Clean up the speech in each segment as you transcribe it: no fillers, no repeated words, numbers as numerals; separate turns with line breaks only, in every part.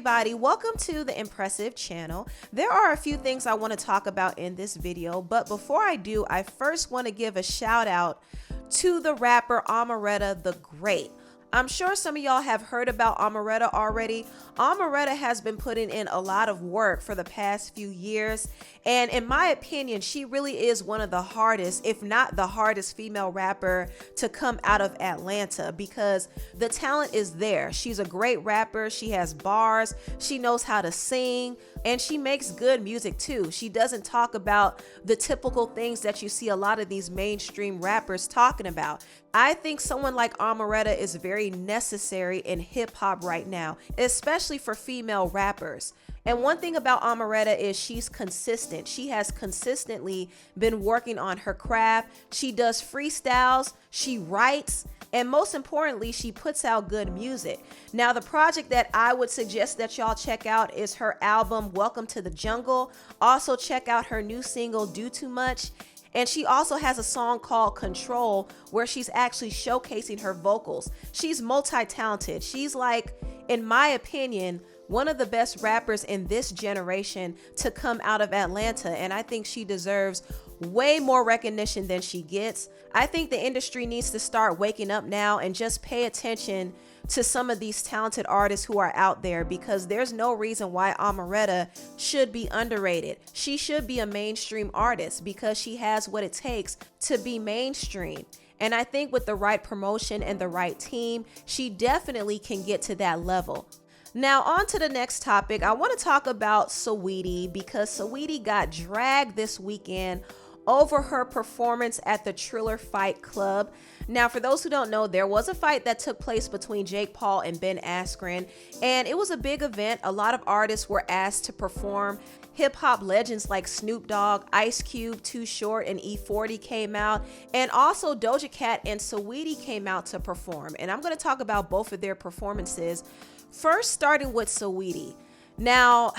everybody, welcome to the Empressive channel. There are a few things I want to talk about in this video, but before I do, I first want to give a shout out to the rapper Amaretta the Great. I'm sure some of y'all have heard about Amaretta already. Amaretta has been putting in a lot of work for the past few years, and in my opinion, she really is one of the hardest, if not the hardest, female rapper to come out of Atlanta, because the talent is there. She's a great rapper, she has bars, she knows how to sing, and she makes good music too. She doesn't talk about the typical things that you see a lot of these mainstream rappers talking about. I think someone like Amaretta is very necessary in hip hop right now, especially for female rappers. And one thing about Amaretta is she's consistent. She has consistently been working on her craft. She does freestyles, she writes, and most importantly, she puts out good music. Now, the project that I would suggest that y'all check out is her album, Welcome to the Jungle. Also check out her new single, Do Too Much. And she also has a song called Control where she's actually showcasing her vocals. She's multi-talented. She's like, in my opinion, one of the best rappers in this generation to come out of Atlanta. And I think she deserves way more recognition than she gets. I think the industry needs to start waking up now and just pay attention to some of these talented artists who are out there, because there's no reason why Amaretta should be underrated. She should be a mainstream artist because she has what it takes to be mainstream. And I think with the right promotion and the right team, she definitely can get to that level. Now, on to the next topic. I want to talk about Saweetie, because Saweetie got dragged this weekend over her performance at the Triller Fight Club. Now, for those who don't know, there was a fight that took place between Jake Paul and Ben Askren, and it was a big event. A lot of artists were asked to perform. Hip-hop legends like Snoop Dogg, Ice Cube, Too Short, and E40 came out, and also Doja Cat and Saweetie came out to perform. And I'm going to talk about both of their performances. First, starting with Saweetie. Now,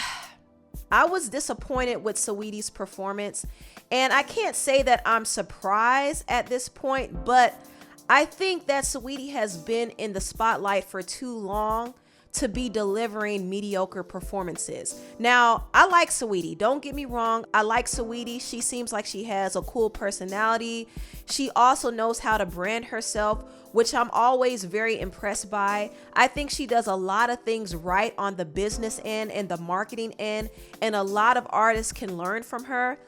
I was disappointed with Saweetie's performance, and I can't say that I'm surprised at this point, but I think that Saweetie has been in the spotlight for too long to be delivering mediocre performances. Now, I like Saweetie. Don't get me wrong. I like Saweetie. She seems like she has a cool personality. She also knows how to brand herself, which I'm always very impressed by. I think she does a lot of things right on the business end and the marketing end, and a lot of artists can learn from her.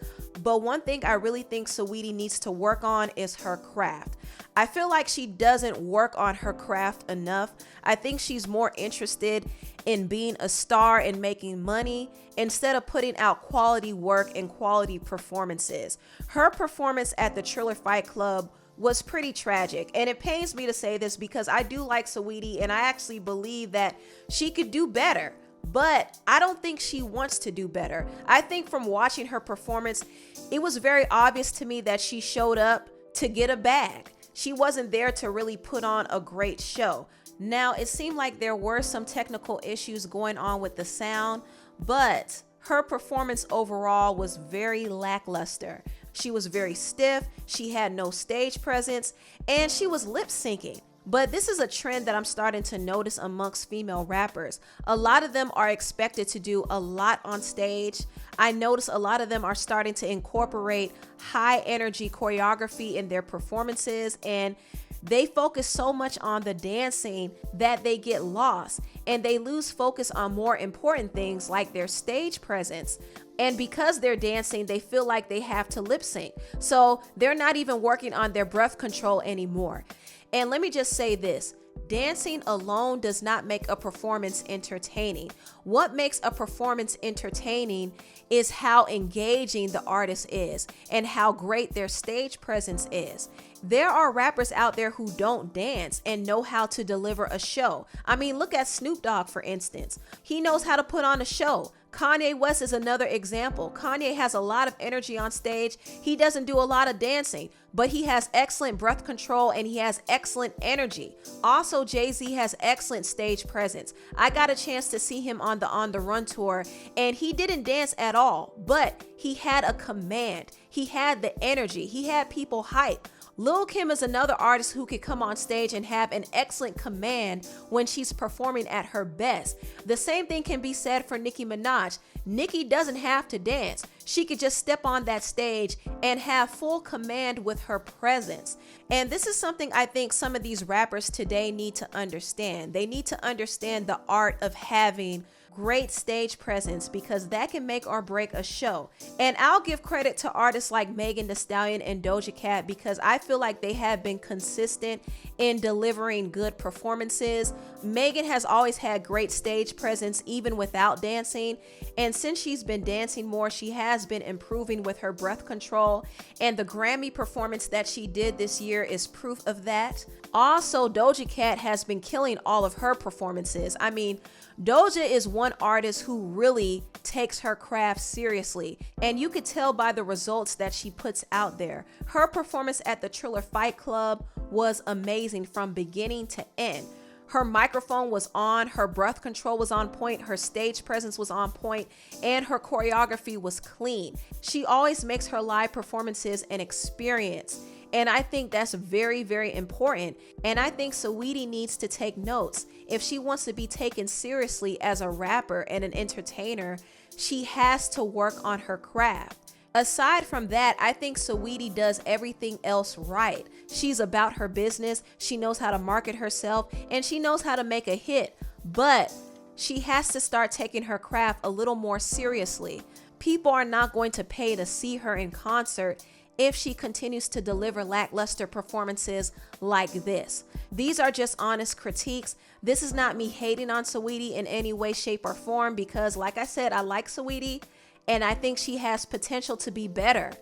But one thing I really think Saweetie needs to work on is her craft. I feel like she doesn't work on her craft enough. I think she's more interested in being a star and making money instead of putting out quality work and quality performances. Her performance at the Triller Fight Club was pretty tragic, and it pains me to say this because I do like Saweetie and I actually believe that she could do better. But I don't think she wants to do better. I think from watching her performance, it was very obvious to me that she showed up to get a bag. She wasn't there to really put on a great show. Now, it seemed like there were some technical issues going on with the sound, but her performance overall was very lackluster. She was very stiff, she had no stage presence, and she was lip syncing. But this is a trend that I'm starting to notice amongst female rappers. A lot of them are expected to do a lot on stage. I notice a lot of them are starting to incorporate high energy choreography in their performances, and they focus so much on the dancing that they get lost and they lose focus on more important things like their stage presence. And because they're dancing, they feel like they have to lip sync. So they're not even working on their breath control anymore. And let me just say this, dancing alone does not make a performance entertaining. What makes a performance entertaining is how engaging the artist is and how great their stage presence is. There are rappers out there who don't dance and know how to deliver a show. I mean, look at Snoop Dogg, for instance. He knows how to put on a show. Kanye West is another example. Kanye has a lot of energy on stage. He doesn't do a lot of dancing, but he has excellent breath control and he has excellent energy. Also, Jay-Z has excellent stage presence. I got a chance to see him on the Run tour, and he didn't dance at all, but he had a command. He had the energy. He had people hype. Lil' Kim is another artist who could come on stage and have an excellent command when she's performing at her best. The same thing can be said for Nicki Minaj. Nicki doesn't have to dance. She could just step on that stage and have full command with her presence. And this is something I think some of these rappers today need to understand. They need to understand the art of having great stage presence, because that can make or break a show. And I'll give credit to artists like Megan Thee Stallion and Doja Cat, because I feel like they have been consistent in delivering good performances. Megan has always had great stage presence even without dancing, and since she's been dancing more, she has been improving with her breath control, and the Grammy performance that she did this year is proof of that. Also, Doja Cat has been killing all of her performances. I mean, Doja is one artist who really takes her craft seriously, and you could tell by the results that she puts out there. Her performance at the Triller Fight Club was amazing from beginning to end. Her microphone was on, her breath control was on point, her stage presence was on point, and her choreography was clean. She always makes her live performances an experience. And I think that's very, very important. And I think Saweetie needs to take notes. If she wants to be taken seriously as a rapper and an entertainer, she has to work on her craft. Aside from that, I think Saweetie does everything else right. She's about her business, she knows how to market herself, and she knows how to make a hit. But she has to start taking her craft a little more seriously. People are not going to pay to see her in concert if she continues to deliver lackluster performances like this. These are just honest critiques. This is not me hating on Saweetie in any way, shape, or form, because like I said, I like Saweetie and I think she has potential to be better,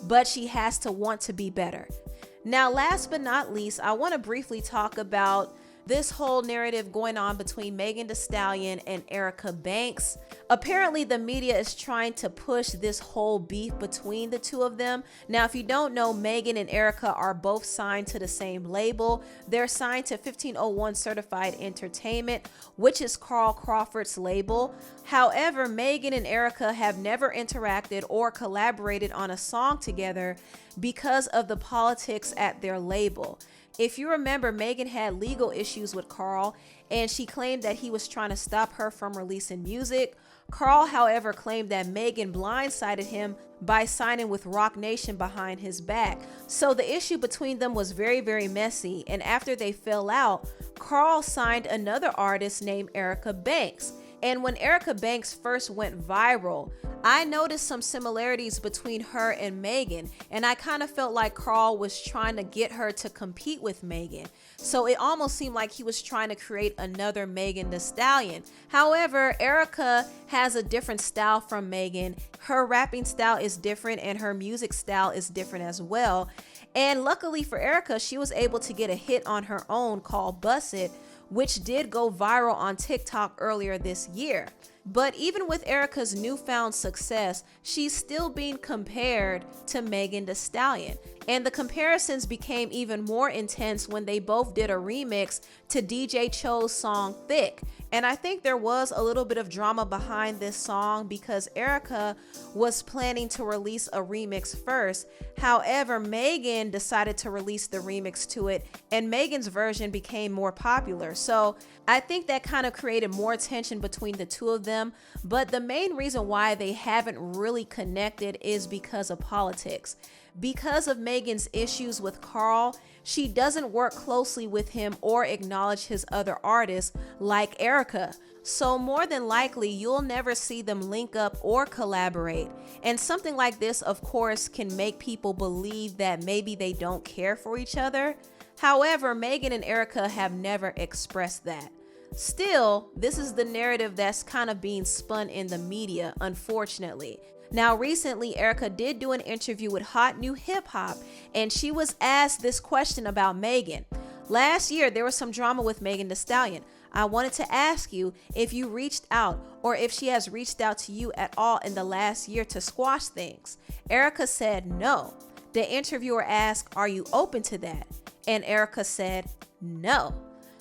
but she has to want to be better. Now, last but not least, I want to briefly talk about this whole narrative going on between Megan Thee Stallion and Erica Banks. Apparently, the media is trying to push this whole beef between the two of them. Now, if you don't know, Megan and Erica are both signed to the same label. They're signed to 1501 Certified Entertainment, which is Carl Crawford's label. However, Megan and Erica have never interacted or collaborated on a song together because of the politics at their label. If you remember, Megan had legal issues with Carl, and she claimed that he was trying to stop her from releasing music. Carl, however, claimed that Megan blindsided him by signing with Roc Nation behind his back. So the issue between them was very, very messy, and after they fell out, Carl signed another artist named Erica Banks. And when Erica Banks first went viral, I noticed some similarities between her and Megan, and I kind of felt like Carl was trying to get her to compete with Megan. So it almost seemed like he was trying to create another Megan Thee Stallion. However, Erica has a different style from Megan. Her rapping style is different and her music style is different as well. And luckily for Erica, she was able to get a hit on her own called Bust It, which did go viral on TikTok earlier this year. But even with Erica's newfound success, she's still being compared to Megan Thee Stallion. And the comparisons became even more intense when they both did a remix to DJ Cho's song Thick. And I think there was a little bit of drama behind this song because Erica was planning to release a remix first. However, Megan decided to release the remix to it, and Megan's version became more popular. So I think that kind of created more tension between the two of them. But the main reason why they haven't really connected is because of politics. Because of Megan's issues with Carl, she doesn't work closely with him or acknowledge his other artists like Erica. So more than likely, you'll never see them link up or collaborate. And something like this, of course, can make people believe that maybe they don't care for each other. However, Megan and Erica have never expressed that. Still, this is the narrative that's kind of being spun in the media, unfortunately. Now, recently, Erica did do an interview with Hot New Hip Hop, and she was asked this question about Megan. Last year, there was some drama with Megan Thee Stallion. I wanted to ask you if you reached out or if she has reached out to you at all in the last year to squash things. Erica said no. The interviewer asked, "Are you open to that?" And Erica said no.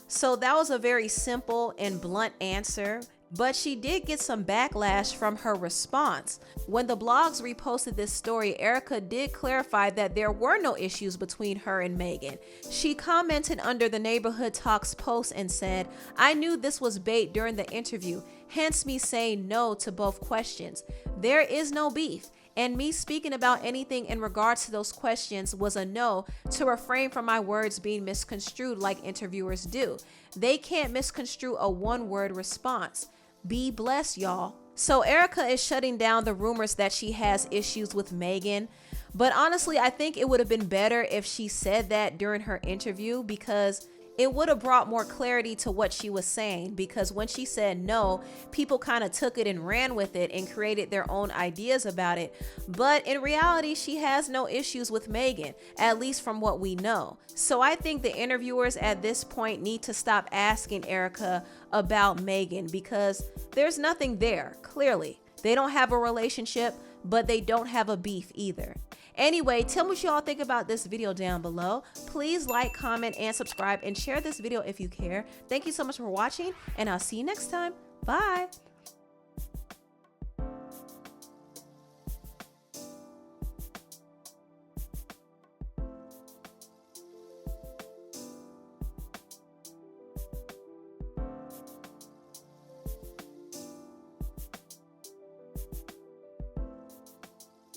So that was a very simple and blunt answer. but she did get some backlash from her response. When the blogs reposted this story, Erica did clarify that there were no issues between her and Megan. She commented under the Neighborhood Talks post and said, "I knew this was bait during the interview, hence me saying no to both questions. There is no beef. And me speaking about anything in regards to those questions was a no, to refrain from my words being misconstrued like interviewers do. They can't misconstrue a one-word response. Be blessed, y'all." So Erica is shutting down the rumors that she has issues with Megan. But honestly, I think it would have been better if she said that during her interview, because it would have brought more clarity to what she was saying. Because when she said no, people kind of took it and ran with it and created their own ideas about it. But in reality, she has no issues with Megan, at least from what we know. So I think the interviewers at this point need to stop asking Erica about Megan, because there's nothing there, clearly. They don't have a relationship, but they don't have a beef either. Anyway, tell me what y'all think about this video down below. Please like, comment, and subscribe, and share this video if you care. Thank you so much for watching, and I'll see you next time. Bye.